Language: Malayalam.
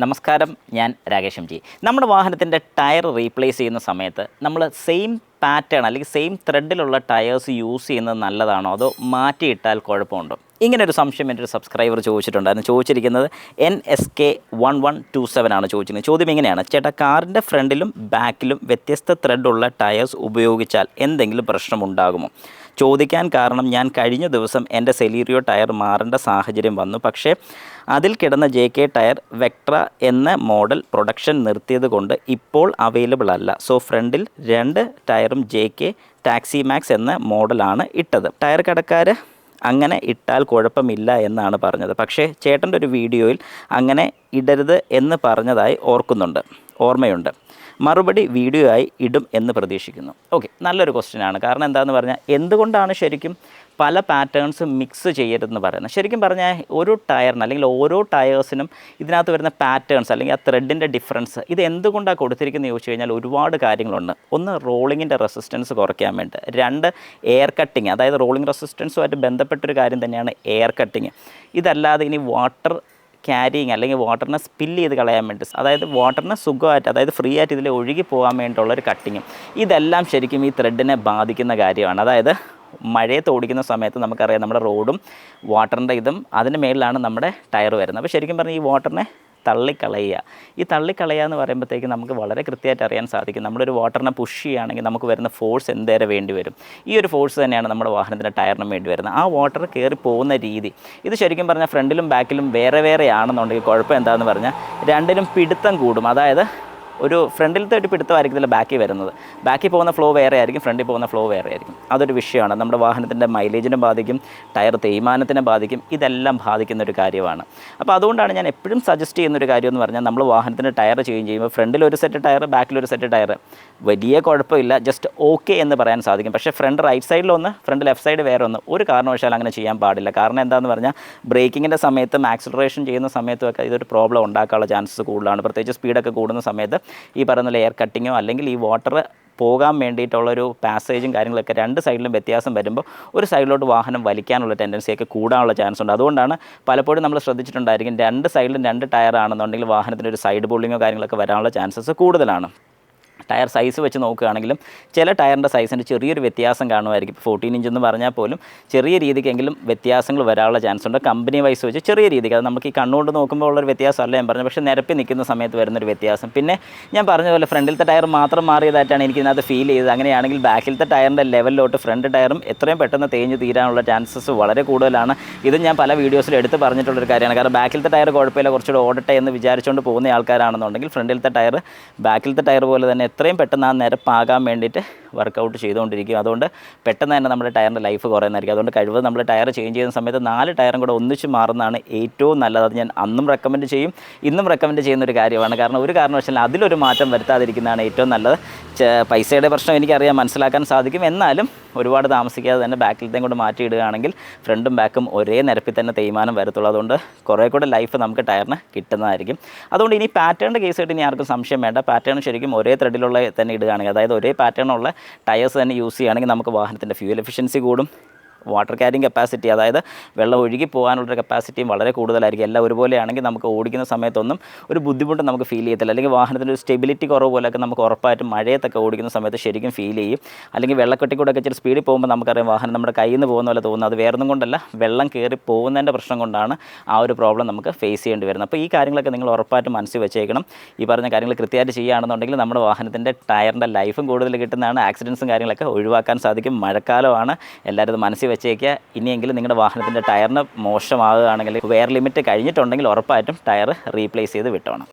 നമസ്കാരം, ഞാൻ രാകേഷ് എം ജി. നമ്മുടെ വാഹനത്തിൻ്റെ ടയർ റീപ്ലേസ് ചെയ്യുന്ന സമയത്ത് നമ്മൾ സെയിം പാറ്റേൺ അല്ലെങ്കിൽ സെയിം ത്രെഡിലുള്ള ടയേഴ്സ് യൂസ് ചെയ്യുന്നത് നല്ലതാണോ അതോ മാറ്റിയിട്ടാൽ കുഴപ്പമുണ്ടോ? ഇങ്ങനൊരു സംശയം എൻ്റെ ഒരു സബ്സ്ക്രൈബർ ചോദിച്ചിട്ടുണ്ടായിരുന്നു. ചോദിച്ചിരിക്കുന്നത് NSK1127 ആണ് ചോദിച്ചിരിക്കുന്നത്. ചോദ്യം ഇങ്ങനെയാണ്: ചേട്ടാ, കാറിൻ്റെ ഫ്രണ്ടിലും ബാക്കിലും വ്യത്യസ്ത ത്രെഡുള്ള ടയേഴ്സ് ഉപയോഗിച്ചാൽ എന്തെങ്കിലും പ്രശ്നമുണ്ടാകുമോ? ചോദിക്കാൻ കാരണം, ഞാൻ കഴിഞ്ഞ ദിവസം എൻ്റെ സെലീറിയോ ടയർ മാറേണ്ട സാഹചര്യം വന്നു. പക്ഷേ അതിൽ കിടന്ന JK ടയർ വെക്ട്ര എന്ന മോഡൽ പ്രൊഡക്ഷൻ നിർത്തിയത് കൊണ്ട് ഇപ്പോൾ അവൈലബിൾ അല്ല. സോ ഫ്രണ്ടിൽ 2 ടയറും JK ടാക്സി മാക്സ് എന്ന മോഡലാണ് ഇട്ടത്. ടയർ കടക്കാർ അങ്ങനെ ഇട്ടാൽ കുഴപ്പമില്ല എന്നാണ് പറഞ്ഞത്. പക്ഷേ ചേട്ടൻ്റെ ഒരു വീഡിയോയിൽ അങ്ങനെ ഇടരുത് എന്ന് പറഞ്ഞതായി ഓർമ്മയുണ്ട്. മറുപടി വീഡിയോ ആയി ഇടും എന്ന് പ്രതീക്ഷിക്കുന്നു. ഓക്കെ, നല്ലൊരു ക്വസ്റ്റ്യനാണ്. കാരണം എന്താണെന്ന് പറഞ്ഞാൽ, എന്തുകൊണ്ടാണ് ശരിക്കും പല പാറ്റേൺസ് മിക്സ് ചെയ്യരുതെന്ന് പറയുന്നത്? ശരിക്കും പറഞ്ഞാൽ ഒരു ടയറിന് അല്ലെങ്കിൽ ഓരോ ടയേഴ്സിനും ഇതിനകത്ത് വരുന്ന പാറ്റേൺസ് അല്ലെങ്കിൽ ആ ത്രെഡിൻ്റെ ഡിഫറൻസ് ഇത് എന്തുകൊണ്ടാണ് കൊടുത്തിരിക്കുന്നത് ചോദിച്ചു കഴിഞ്ഞാൽ ഒരുപാട് കാര്യങ്ങളുണ്ട്. ഒന്ന്, റോളിങ്ങിൻ്റെ റെസിസ്റ്റൻസ് കുറയ്ക്കാൻ വേണ്ടി. 2, എയർ കട്ടിങ്, അതായത് റോളിംഗ് റെസിസ്റ്റൻസുമായിട്ട് ബന്ധപ്പെട്ടൊരു കാര്യം തന്നെയാണ് എയർ കട്ടിങ്. ഇതല്ലാതെ ഇനി വാട്ടർ ക്യാരിങ് അല്ലെങ്കിൽ വാട്ടറിനെ സ്പില്ല് ചെയ്ത് കളയാൻ വേണ്ടി, അതായത് വാട്ടറിനെ സുഖമായിട്ട്, അതായത് ഫ്രീ ആയിട്ട് ഇതിൽ ഒഴുകി പോകാൻ വേണ്ടിയിട്ടുള്ളൊരു കട്ടിങ്ങും. ഇതെല്ലാം ശരിക്കും ഈ ത്രെഡിനെ ബാധിക്കുന്ന കാര്യമാണ്. അതായത് മഴയത്ത് ഓടിക്കുന്ന സമയത്ത് നമുക്കറിയാം, നമ്മുടെ റോഡും വാട്ടറിൻ്റെ ഇതും അതിന് മേളിലാണ് നമ്മുടെ ടയർ വരുന്നത്. അപ്പോൾ ശരിക്കും പറഞ്ഞാൽ ഈ വാട്ടറിനെ തള്ളിക്കളയുക. ഈ തള്ളിക്കളയുക എന്ന് പറയുമ്പോഴത്തേക്ക് നമുക്ക് വളരെ കൃത്യമായിട്ട് അറിയാൻ സാധിക്കും, നമ്മളൊരു വാട്ടറിനെ പുഷ് ചെയ്യുകയാണെങ്കിൽ നമുക്ക് വരുന്ന ഫോഴ്സ് എന്തേരെ വേണ്ടി വരും. ഈ ഒരു ഫോഴ്സ് തന്നെയാണ് നമ്മുടെ വാഹനത്തിൻ്റെ ടയറിനും വേണ്ടി വരുന്നത്. ആ വാട്ടർ കയറി പോകുന്ന രീതി ഇത് ശരിക്കും പറഞ്ഞാൽ ഫ്രണ്ടിലും ബാക്കിലും വേറെ ആണെന്നുണ്ടെങ്കിൽ കുഴപ്പം എന്താണെന്ന് പറഞ്ഞാൽ രണ്ടിനും പിടുത്തം കൂടും. അതായത് ഒരു ഫ്രണ്ടിലത്തെ ഒരു പിടുത്തമായിരിക്കത്തില്ല ബാക്കിൽ വരുന്നത്. ബാക്കിൽ പോകുന്ന ഫ്ലോ വേറെ ആയിരിക്കും, ഫ്രണ്ടിൽ പോകുന്ന ഫ്ലോ വേറെ ആയിരിക്കും. അതൊരു വിഷയമാണ്. നമ്മുടെ വാഹനത്തിൻ്റെ മൈലേജിനെ ബാധിക്കും, ടയർ തേയ്മാനത്തിനെ ബാധിക്കും. ഇതെല്ലാം ബാധിക്കുന്ന ഒരു കാര്യമാണ്. അപ്പോൾ അതുകൊണ്ടാണ് ഞാൻ എപ്പോഴും സജസ്റ്റ് ചെയ്യുന്നൊരു കാര്യം എന്ന് പറഞ്ഞാൽ, നമ്മൾ വാഹനത്തിൻ്റെ ടയർ ചേഞ്ച് ചെയ്യുമ്പോൾ ഫ്രണ്ടിൽ ഒരു സെറ്റ് ടയർ, ബാക്കിൽ ഒരു സെറ്റ് ടയർ വലിയ കുഴപ്പമില്ല, ജസ്റ്റ് ഓക്കെ എന്ന് പറയാൻ സാധിക്കും. പക്ഷേ ഫ്രണ്ട് റൈറ്റ് സൈഡിലൊന്ന്, ഫ്രണ്ട് ലെഫ്റ്റ് സൈഡ് വേറെ ഒന്ന്, ഒരു കാരണവശാലും അങ്ങനെ ചെയ്യാൻ പാടില്ല. കാരണം എന്താണെന്ന് പറഞ്ഞാൽ, ബ്രേക്കിങ്ങിൻ്റെ സമയത്തും ആക്സിലറേഷൻ ചെയ്യുന്ന സമയത്തുമൊക്കെ ഇതൊരു പ്രോബ്ലം ഉണ്ടാക്കാനുള്ള ചാൻസസ് കൂടുതലാണ്. പ്രത്യേകിച്ച് സ്പീഡൊക്കെ കൂടുന്ന സമയത്ത് ഈ പറയുന്ന എയർ കട്ടിങ്ങോ അല്ലെങ്കിൽ ഈ വാട്ടർ പോകാൻ വേണ്ടിയിട്ടുള്ളൊരു പാസേജും കാര്യങ്ങളൊക്കെ 2 സൈഡിലും വ്യത്യാസം വരുമ്പോൾ ഒരു സൈഡിലോട്ട് വാഹനം വലിക്കാനുള്ള ടെൻഡൻസിയൊക്കെ കൂടാനുള്ള ചാൻസ് ഉണ്ട്. അതുകൊണ്ടാണ് പലപ്പോഴും നമ്മൾ ശ്രദ്ധിച്ചിട്ടുണ്ടായിരിക്കും, 2 സൈഡിലും 2 ടയർ ആണെന്നുണ്ടെങ്കിൽ വാഹനത്തിൻ്റെ ഒരു സൈഡ് ബോളിങ്ങോ കാര്യങ്ങളൊക്കെ വരാനുള്ള ചാൻസസ് കൂടുതലാണ്. ടയർ സൈസ് വെച്ച് നോക്കുകയാണെങ്കിലും ചില ടയറിൻ്റെ സൈസിൻ്റെ ചെറിയൊരു വ്യത്യാസം കാണുമായിരിക്കും. 14 ഇഞ്ച് എന്ന് പറഞ്ഞാൽ പോലും ചെറിയ രീതിക്കെങ്കിലും വ്യത്യാസങ്ങൾ വരാനുള്ള ചാൻസ് ഉണ്ട്. കമ്പനി വൈസ് വെച്ച് ചെറിയ രീതിക്ക്, അത് നമുക്ക് ഈ കണ്ണുകൊണ്ട് നോക്കുമ്പോൾ ഉള്ളൊരു വ്യത്യാസമല്ല ഞാൻ പറഞ്ഞത്, പക്ഷേ നിരപ്പി നിൽക്കുന്ന സമയത്ത് വരുന്നൊരു വ്യത്യാസം. പിന്നെ ഞാൻ പറഞ്ഞ പോലെ ഫ്രണ്ടിലത്തെ ടയർ മാത്രം മാറിയതായിട്ടാണ് എനിക്കിതിനകത്ത് ഫീൽ ചെയ്തത്. അങ്ങനെയാണെങ്കിൽ ബാക്കിലത്തെ ടയറിൻ്റെ ലെവലിലോട്ട് ഫ്രണ്ട് ടയറും എത്രയും പെട്ടെന്ന് തേഞ്ഞ് തീരാനുള്ള ചാൻസസ് വളരെ കൂടുതലാണ്. ഇത് ഞാൻ പല വീഡിയോസിലും എടുത്ത് പറഞ്ഞിട്ടുള്ളൊരു കാര്യമാണ്. കാരണം ബാക്കിലത്തെ ടയർ കുഴപ്പമില്ല, കുറച്ചുകൂടെ ഓടട്ടെ എന്ന് വിചാരിച്ചുകൊണ്ട് പോകുന്ന ആൾക്കാരാണെന്നുണ്ടെങ്കിൽ ഫ്രണ്ടിലത്തെ ടയർ ബാക്കിലത്തെ ടയർ പോലെ തന്നെ എത്രയും പെട്ടെന്ന് ആ നിരപ്പാകാൻ വേണ്ടിയിട്ട് വർക്കൗട്ട് ചെയ്തുകൊണ്ടിരിക്കും. അതുകൊണ്ട് പെട്ടെന്ന് തന്നെ നമ്മുടെ ടയറിൻ്റെ ലൈഫ് കുറയുന്നതായിരിക്കും. അതുകൊണ്ട് കഴിവതും നമ്മൾ ടയർ ചേഞ്ച് ചെയ്യുന്ന സമയത്ത് 4 ടയറും കൂടെ ഒന്നിച്ച് മാറുന്നതാണ് ഏറ്റവും നല്ലത്. അത് ഞാൻ അന്നും റെക്കമെൻഡ് ചെയ്യും, ഇന്നും റെക്കമെൻഡ് ചെയ്യുന്നൊരു കാര്യമാണ്. കാരണം ഒരു കാരണവശാലും അതിലൊരു മാറ്റം വരുത്താതിരിക്കുന്നതാണ് ഏറ്റവും നല്ലത്. പൈസയുടെ പ്രശ്നം എനിക്കറിയാം, മനസ്സിലാക്കാൻ സാധിക്കും. എന്നാലും ഒരുപാട് താമസിക്കാതെ തന്നെ ബാക്കിലത്തെയും കൂടെ മാറ്റിയിടുകയാണെങ്കിൽ ഫ്രണ്ടും ബാക്കും ഒരേ നിരപ്പിൽ തന്നെ തേയ്മാനം വരത്തുള്ളൂ. അതുകൊണ്ട് കുറേ കൂടെ ലൈഫ് നമുക്ക് ടയറിന് കിട്ടുന്നതായിരിക്കും. അതുകൊണ്ട് ഇനി പാറ്റേണിൻ്റെ കേസായിട്ട് ഇനി ആർക്കും സംശയം വേണ്ട. പാറ്റേൺ ശരിക്കും ഒരേ ത്രെഡിലുള്ള തന്നെ ഇടുകയാണെങ്കിൽ, അതായത് ഒരേ പാറ്റേണുള്ള ടയേഴ്സ് തന്നെ യൂസ് ചെയ്യുകയാണെങ്കിൽ നമുക്ക് വാഹനത്തിൻ്റെ ഫ്യൂൽ എഫിഷ്യൻസി കൂടും. വാട്ടർ ക്യാരിങ് കപ്പാസിറ്റി, അതായത് വെള്ളം ഒഴുകി പോകാനുള്ളൊരു കപ്പാസിറ്റിയും വളരെ കൂടുതലായിരിക്കും. എല്ലാം ഒരുപോലെയാണെങ്കിൽ നമുക്ക് ഓടിക്കുന്ന സമയത്തൊന്നും ഒരു ബുദ്ധിമുട്ട് നമുക്ക് ഫീൽ ചെയ്യത്തില്ല. അല്ലെങ്കിൽ വാഹനത്തിൻ്റെ ഒരു സ്റ്റെബിലിറ്റി കുറവ് പോലെയൊക്കെ നമുക്ക് ഉറപ്പായിട്ടും മഴയത്തൊക്കെ ഓടിക്കുന്ന സമയത്ത് ശരിക്കും ഫീൽ ചെയ്യും. അല്ലെങ്കിൽ വെള്ളക്കെട്ടിക്കൂടെയൊക്കെ ഇച്ചിരി സ്പീഡിൽ പോകുമ്പോൾ നമുക്കറിയാം വാഹനം നമ്മുടെ കയ്യിൽ നിന്ന് പോകുന്ന പോലെ തോന്നുന്നു. അത് വേറൊന്നും കൊണ്ടല്ല, വെള്ളം കയറി പോകുന്നതിൻ്റെ പ്രശ്നം കൊണ്ടാണ് ആ ഒരു പ്രോബ്ലം നമുക്ക് ഫേസ് ചെയ്യേണ്ടി വരുന്നത്. അപ്പോൾ ഈ കാര്യങ്ങളൊക്കെ നിങ്ങൾ ഉറപ്പായിട്ടും മനസ്സിൽ വെച്ചേക്കണം. ഈ പറഞ്ഞ കാര്യങ്ങൾ കൃത്യമായിട്ട് ചെയ്യുകയാണെന്നുണ്ടെങ്കിൽ നമ്മുടെ വാഹനത്തിൻ്റെ ടയറിൻ്റെ ലൈഫും കൂടുതൽ കിട്ടുന്നതാണ്. ആക്സിഡൻസും കാര്യങ്ങളൊക്കെ ഒഴിവാക്കാൻ സാധിക്കും. മഴക്കാലമാണ്, എല്ലാവരും ഇത് മനസ്സിൽ വെച്ചേക്കുക. ഇനിയെങ്കിലും നിങ്ങളുടെ വാഹനത്തിൻ്റെ ടയറിന് മോശമാകുകയാണെങ്കിൽ, വെയർ ലിമിറ്റ് കഴിഞ്ഞിട്ടുണ്ടെങ്കിൽ ഉറപ്പായിട്ടും ടയർ റീപ്ലേസ് ചെയ്ത് വിട്ടോണം.